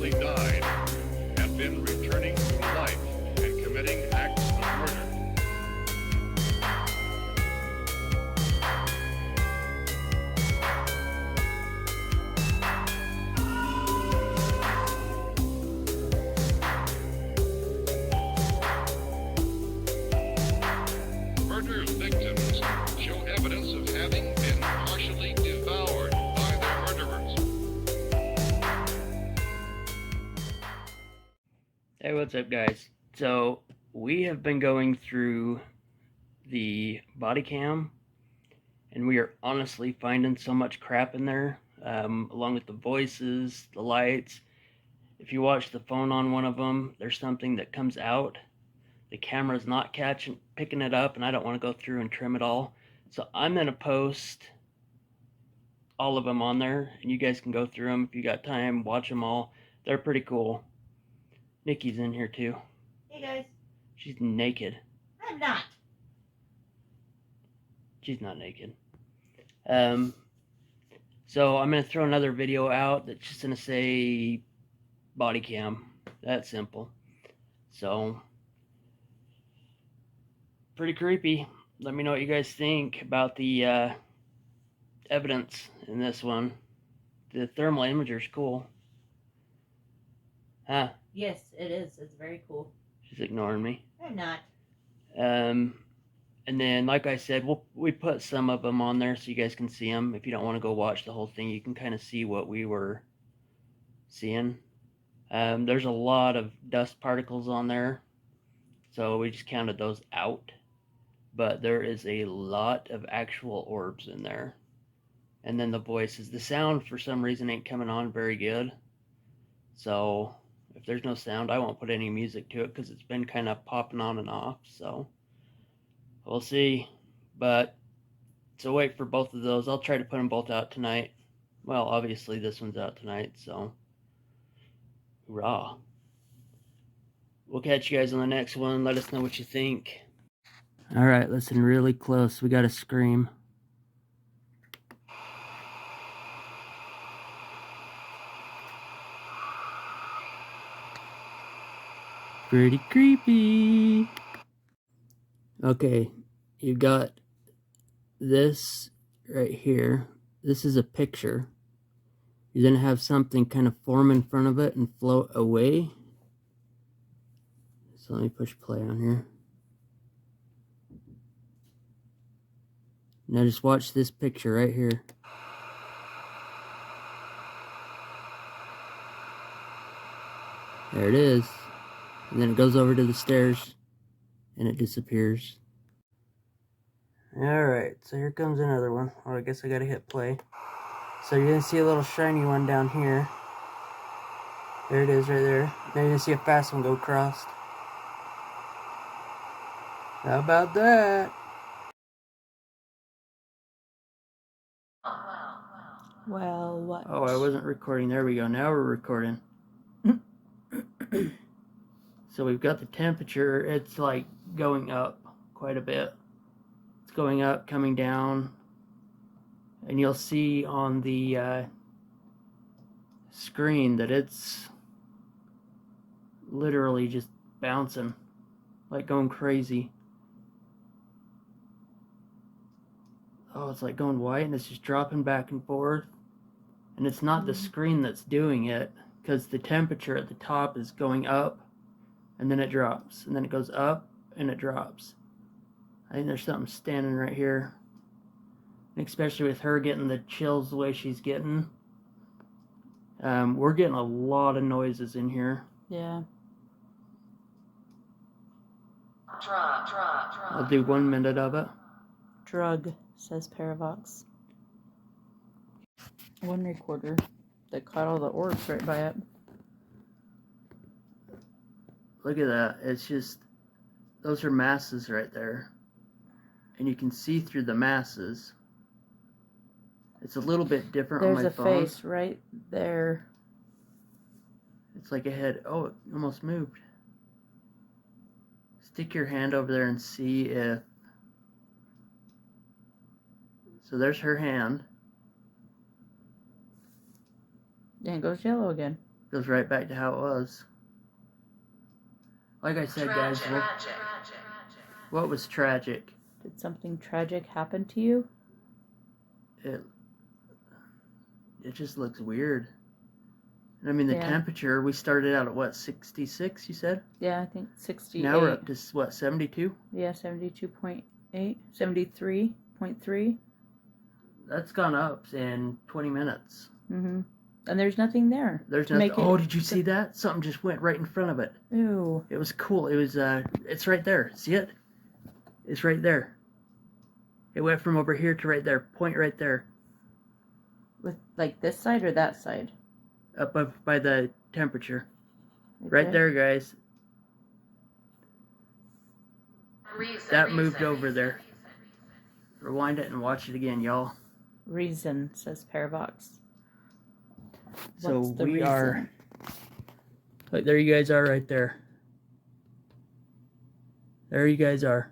recently died have been returning to life and committing acts of murder. Murder victims show evidence of having been partially devoured by their murderers. Hey, what's up, guys? So we have been going through the body cam, and we are honestly finding so much crap in there, along with the voices, the lights. If you watch the phone on one of them, there's something that comes out. The camera's not picking it up, and I don't want to go through and trim it all. So I'm gonna post all of them on there, and you guys can go through them if you got time. Watch them all. They're pretty cool. Nikki's in here too. Hey guys. She's naked. I'm not. She's not naked. So I'm gonna throw another video out that's just gonna say body cam. That's simple. So pretty creepy. Let me know what you guys think about the evidence in this one. The thermal imager's cool. Huh? Yes, it is. It's very cool. She's ignoring me. I'm not. And then, like I said, we put some of them on there so you guys can see them. If you don't want to go watch the whole thing, you can kind of see what we were seeing. There's a lot of dust particles on there, so we just counted those out. But there is a lot of actual orbs in there. And then the voices. The sound, for some reason, ain't coming on very good. So if there's no sound, I won't put any music to it because it's been kind of popping on and off. So we'll see. But so wait for both of those. I'll try to put them both out tonight. Well, obviously this one's out tonight, so hurrah. We'll catch you guys on the next one. Let us know what you think. Alright, listen really close. We gotta scream. Pretty creepy. Okay, you've got this right here. This is a picture. You're gonna have something kind of form in front of it and float away. So let me push play on here. Now just watch this picture right here. There it is. And then it goes over to the stairs and it disappears. Alright, so here comes another one. Oh, I guess I gotta hit play. So you're gonna see a little shiny one down here. There it is right there. Now you're gonna see a fast one go across. How about that? Well, what? Oh, I wasn't recording. There we go. Now we're recording. So we've got the temperature. It's like going up quite a bit. It's going up, coming down. And you'll see on the screen that it's literally just bouncing. Like going crazy. Oh, it's like going white and it's just dropping back and forth. And it's not the screen that's doing it, because the temperature at the top is going up and then it drops. And then it goes up and it drops. I think there's something standing right here. And especially with her getting the chills the way she's getting. We're getting a lot of noises in here. Yeah. I'll do 1 minute of it. Drug, says Paravox. One recorder that caught all the orbs right by it. Look at that. It's just, those are masses right there. And you can see through the masses. It's a little bit different on my phone. There's a face right there. It's like a head. Oh, it almost moved. Stick your hand over there and see if... So there's her hand. And it goes yellow again. Goes right back to how it was. Like I said, guys, what was tragic? Did something tragic happen to you? It just looks weird. I mean, the Yeah. temperature, we started out at what, 66, you said? Yeah, I think 68. Now we're up to, what, 72? Yeah, 72.8, 73.3. That's gone up in 20 minutes. Mm-hmm. And there's nothing there. There's to nothing. make it- Oh, did you see that? Something just went right in front of it. Ew. It was cool. It was, it's right there. See it? It's right there. It went from over here to right there. Point right there. With like this side or that side? Up by the temperature. Right there, guys. That moved over there. Rewind it and watch it again, y'all. Reason, says Parabox. So What's the we reason? are. Look, there you guys are right there. There you guys are.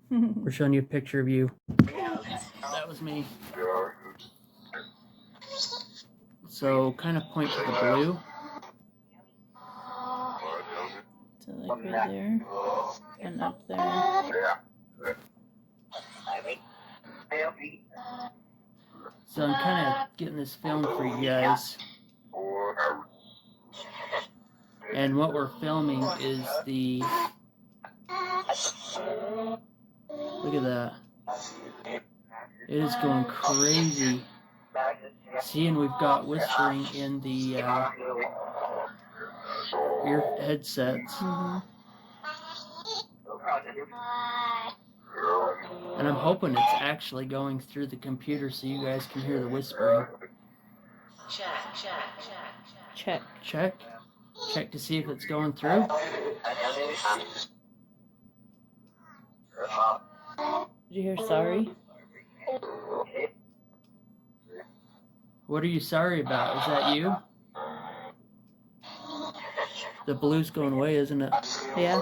We're showing you a picture of you. That was me. So kind of point to the blue. So like right there and up there. So I'm kind of getting this filmed for you guys. And what we're filming is the... Look at that. It is going crazy. See, and we've got whispering in the ear headsets. Mm-hmm. And I'm hoping it's actually going through the computer so you guys can hear the whispering. Check. Check. Check to see if it's going through. Did you hear sorry? What are you sorry about? Is that you? The blue's going away, isn't it? Yeah.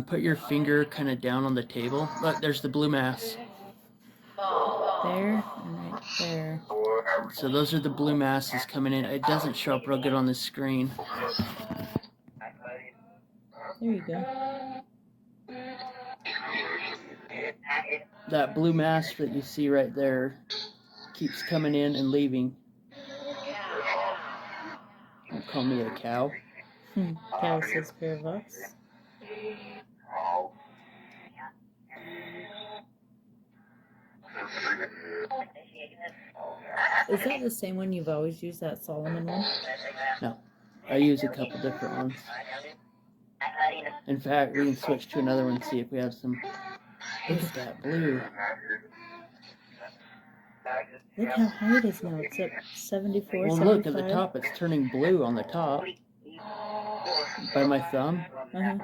Put your finger kind of down on the table. Look, there's the blue mass. There and right there. So those are the blue masses coming in. It doesn't show up real good on the screen. There you go. That blue mass that you see right there keeps coming in and leaving. Don't call me a cow. Cow, says Parabox. Is that the same one you've always used, that Solomon one? No, I use a couple different ones. In fact, we can switch to another one and see if we have some. Look at that blue. Look how high it is now. It's at 74, Well, 75. look at the top. It's turning blue on the top. By my thumb. Uh-huh.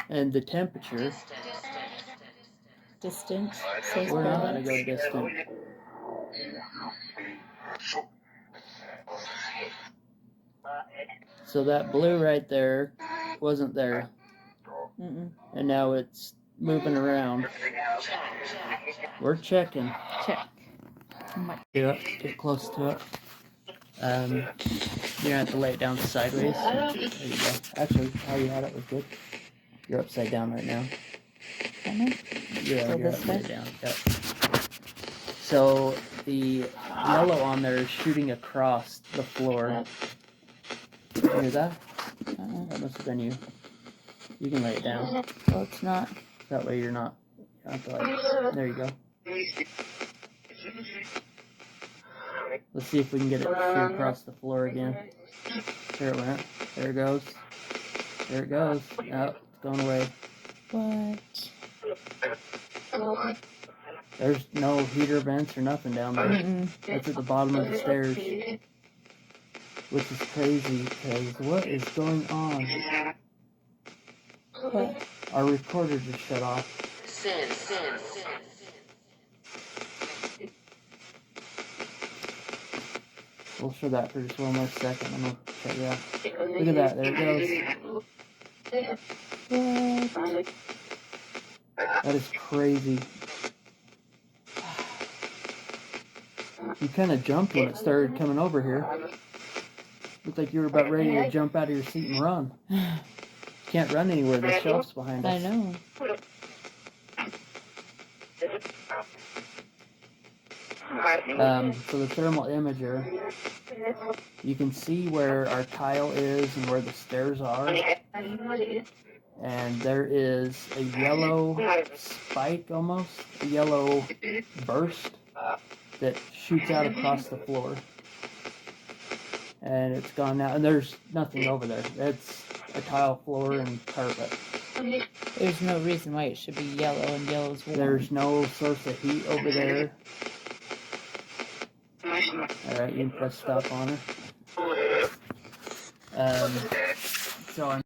And the temperature. Distant, says We're not going to Parabox. go distant. So that blue right there wasn't there. Mm-mm. And now it's moving around. We're checking. Check. Oh my- Get close to it. You're going to have to lay it down sideways. There you go. Actually, how you had it was good. You're upside down right now. Am I? Yeah, So you're this upside way? down. Yep. So the yellow on there is shooting across the floor. You hear that? That must have been you. You can lay it down. Well, it's not. That way you're not. You don't have to there you go. Let's see if we can get it to shoot across the floor again. There it went. There it goes. There it goes. Oh, it's going away. What? There's no heater vents or nothing down there. Mm-mm. That's at the bottom of the stairs. Which is crazy, because what is going on? What? Our recorder just shut off. We'll show that for just one more second. I'm going to check it out. Look at that. There it goes. What? That is crazy. You kind of jumped when it started coming over here. Looked like you were about ready to jump out of your seat and run. Can't run anywhere. The shelf's behind us. I know. So the thermal imager, you can see where our tile is and where the stairs are. And there is a yellow spike almost, a yellow burst that shoots out across the floor. And it's gone now, and there's nothing over there. It's a tile floor and carpet. There's no reason why it should be yellow, and yellow's warm. There's no source of heat over there. Alright, you can press stop on her. So I'm